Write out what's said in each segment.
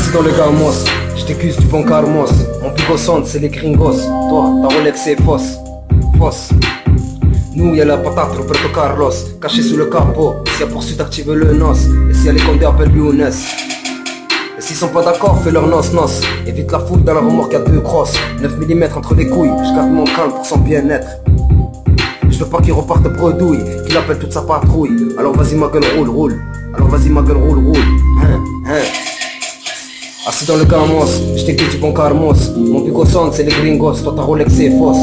Assis dans le gamos, je t'accuse du bon carmos. Mon plus gros sonde c'est les gringos. Toi, ta Rolex c'est fausse. Fausse. Nous y'a la patate Roberto Carlos caché sous le capot. Si y'a poursuite active le noce. Et si y'a les condés appelle Younes. Et s'ils sont pas d'accord fais leur noce. Évite la foule dans la remorque y'a 2 crosses. 9 mm entre les couilles. Je garde mon calme pour son bien-être. Je veux pas qu'il reparte bredouille, qu'il appelle toute sa patrouille. Alors vas-y ma gueule roule. Alors vas-y ma gueule roule. Assis dans le gamos, je t'écoute du bon carmos. Mon plus gros sonde c'est les gringos. Toi ta Rolex c'est fausse.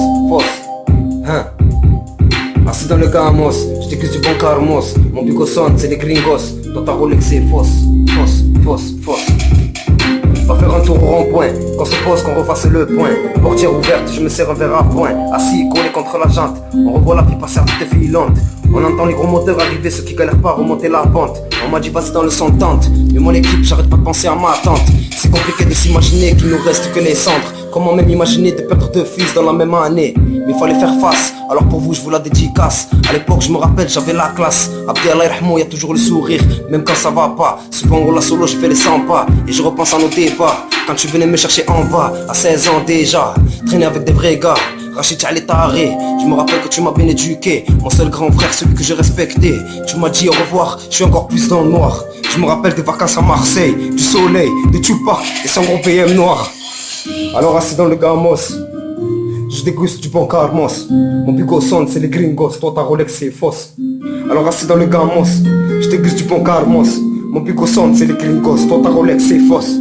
Assis dans le gamos, je t'écoute du bon carmos. Mon plus gros sonde c'est les gringos. Toi ta Rolex c'est fausse. Va faire un tour au rond-point, qu'on se pose, qu'on refasse le point. Portière ouverte, je me sers un verre à point. Assis, collé contre la jante, on revoit la vie passer à toute filante. On entend les gros moteurs arriver, ceux qui galèrent pas à remonter la pente. On m'a dit vas-y dans le son de tente, mais mon équipe j'arrête pas de penser à ma tante. C'est compliqué de s'imaginer qu'il nous reste que les cendres. Comment même imaginer de perdre 2 fils dans la même année. Mais fallait faire face, alors pour vous je vous la dédicace. À l'époque je me rappelle j'avais la classe. Abdi Allah Rahmou, y'a toujours le sourire, même quand ça va pas. Souvent on la solo je fais les 100 pas. Et je repense à nos débats, quand tu venais me chercher en bas. À 16 ans déjà, traîner avec des vrais gars. Rachid Tchali taré, je me rappelle que tu m'as bien éduqué. Mon seul grand frère, celui que j'ai respecté. Tu m'as dit au revoir, je suis encore plus dans le noir. Je me rappelle des vacances à Marseille, du soleil, de Tupac et son gros PM noir. Alors assis dans le gamos, je déguste du bon carmos. Mon plus gros sonde c'est les gringos, toi ta Rolex c'est fausse. Alors assis dans le gamos, je déguste du bon carmos. Mon plus gros sonde c'est les gringos, toi ta Rolex c'est fausse.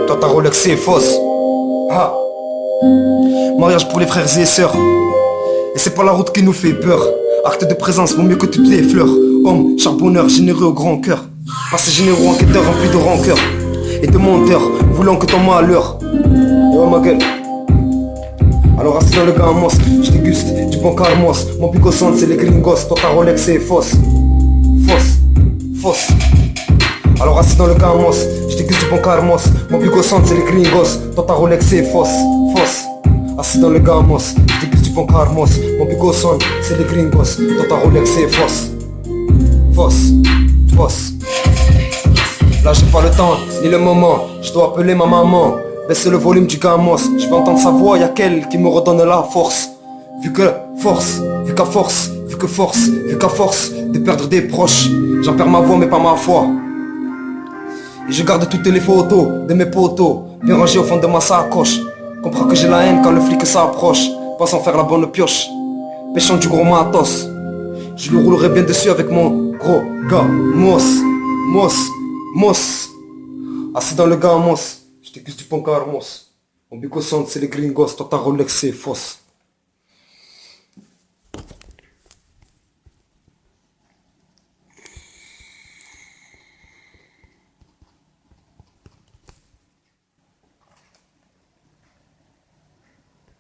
Toi ta Rolex c'est fausse. Mariage pour les frères et sœurs. Et c'est pas la route qui nous fait peur. Acte de présence vaut mieux que toutes les fleurs. Homme, charbonneur, généreux au grand cœur. Passé généreux, enquêteur rempli de rancœur et de menteur, voulant que ton malheur. Oh ma gueule. Alors assis dans le gamos, je déguste du bon carmos. Mon plus gros sonde c'est les gringos. Toi ta Rolex c'est fausse. Alors assis dans le gamos, je déguste du bon carmos. Mon plus gros sonde c'est les gringos. Toi ta Rolex c'est fausse. Assis dans le gamos, je déguste du bon carmos. Mon plus gros sonde c'est les gringos. Toi ta Rolex c'est fausse. Là j'ai pas le temps, ni le moment, je dois appeler ma maman. Baisse le volume du gamos, je veux entendre sa voix, y'a qu'elle qui me redonne la force. Vu qu'à force de perdre des proches, j'en perds ma voix mais pas ma foi. Et je garde toutes les photos de mes potos, bien rangées au fond de ma sacoche. Comprends que j'ai la haine quand le flic s'approche, pas sans faire la bonne pioche. Pêchant du gros matos, je le roulerai bien dessus avec mon gros gamos. Assis dans le gamos, je t'accuse du bon carmos. Mon bico sonde c'est les gringos, toi ta Rolex c'est fausse.